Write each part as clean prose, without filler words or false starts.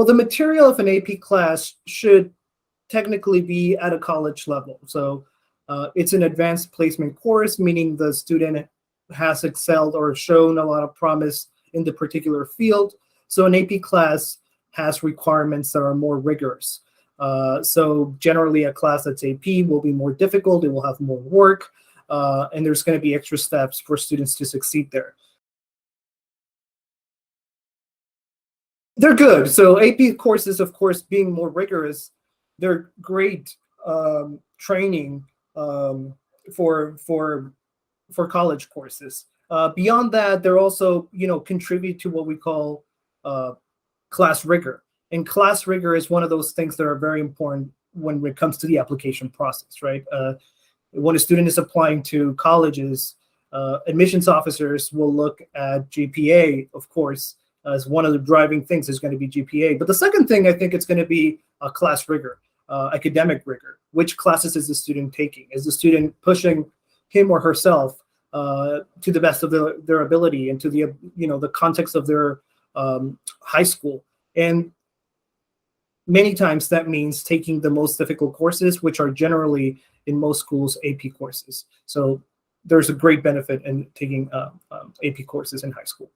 the material of an AP class should technically be at a college level. So it's an advanced placement course, meaning the student has excelled or shown a lot of promise in the particular field. So an AP class has requirements that are more rigorous. So generally a class that's AP will be more difficult, it will have more work, and there's going to be extra steps for students to succeed there. They're good. So AP courses, of course, being more rigorous, they're great training for college courses. Beyond that, they're also, contribute to what we call class rigor. And class rigor is one of those things that are very important when it comes to the application process, right? When a student is applying to colleges, admissions officers will look at GPA, of course, as one of the driving things is going to be GPA. But the second thing, I think it's going to be class rigor, academic rigor. Which classes is the student taking? Is the student pushing him or herself to the best of their ability and to the context of their high school? And many times that means taking the most difficult courses, which are generally in most schools AP courses. So there's a great benefit in taking AP courses in high school.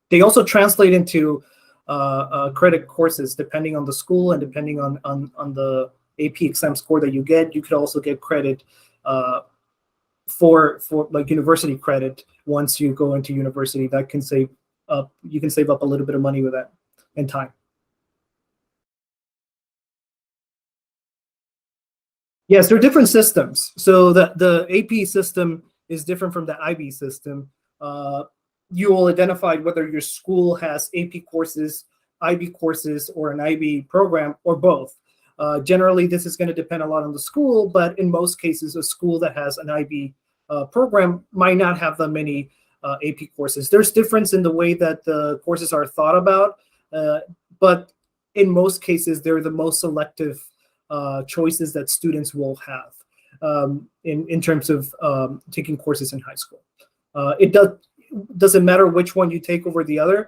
They also translate into credit courses depending on the school and depending on the AP exam score that you get. You could also get credit for like university credit once you go into university. That can save up. You can save up a little bit of money with that and time. Yes, there are different systems. So the AP system is different from the IB system. You will identify whether your school has AP courses, IB courses, or an IB program, or both. Generally, this is going to depend a lot on the school, but in most cases, a school that has an IB program might not have that many AP courses. There's difference in the way that the courses are thought about, but in most cases, they're the most selective choices that students will have in terms of taking courses in high school. It doesn't matter which one you take over the other.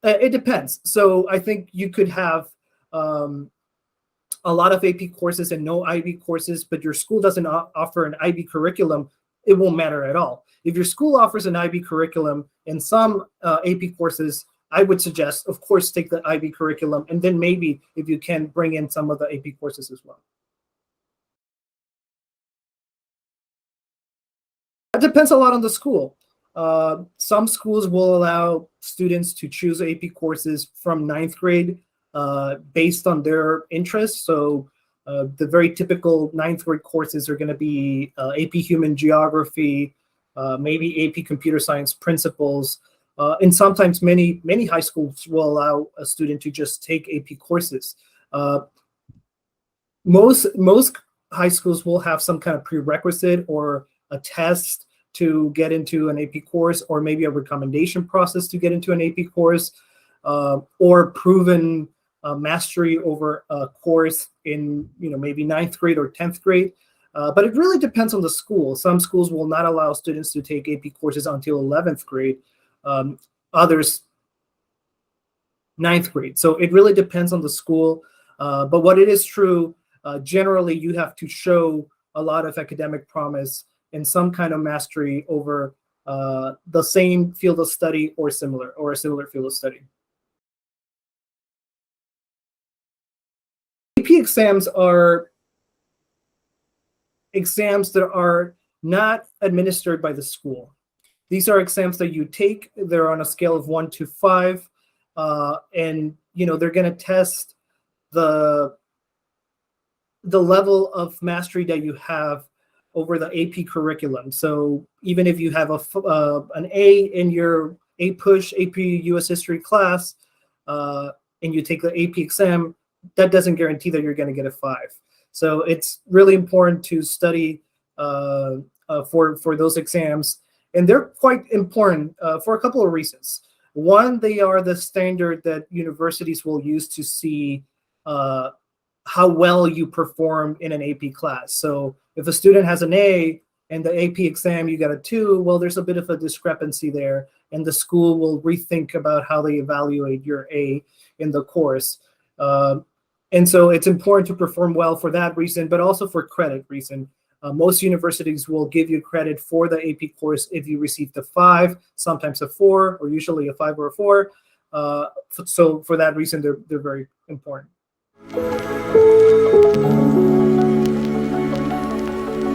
It depends. So I think you could have a lot of AP courses and no IB courses, but your school doesn't offer an IB curriculum. It won't matter at all. If your school offers an IB curriculum and some AP courses, I would suggest, of course, take the IB curriculum, and then maybe if you can bring in some of the AP courses as well. It depends a lot on the school. Some schools will allow students to choose AP courses from 9th grade based on their interests. So the very typical 9th grade courses are going to be AP Human Geography, maybe AP Computer Science Principles, and sometimes many high schools will allow a student to just take AP courses. Most high schools will have some kind of prerequisite or a test to get into an AP course, or maybe a recommendation process to get into an AP course, or proven mastery over a course in maybe 9th grade or 10th grade. But it really depends on the school. Some schools will not allow students to take AP courses until 11th grade, others 9th grade. So it really depends on the school. But what it is true, generally you have to show a lot of academic promise and some kind of mastery over the same field of study or a similar field of study. AP exams are exams that are not administered by the school. These are exams that you take. They're on a scale of 1 to 5, and they're going to test the level of mastery that you have over the AP curriculum. So even if you have an A in your AP US History class, and you take the AP exam, that doesn't guarantee that you're going to get a 5. So it's really important to study for those exams, and they're quite important for a couple of reasons. One, they are the standard that universities will use to see how well you perform in an AP class. So if a student has an A and the AP exam you got a 2, well, there's a bit of a discrepancy there, and the school will rethink about how they evaluate your A in the course. And so it's important to perform well for that reason, but also for credit reason. Most universities will give you credit for the AP course if you received a 5, sometimes a 4, or usually a 5 or a 4. So for that reason, they're very important.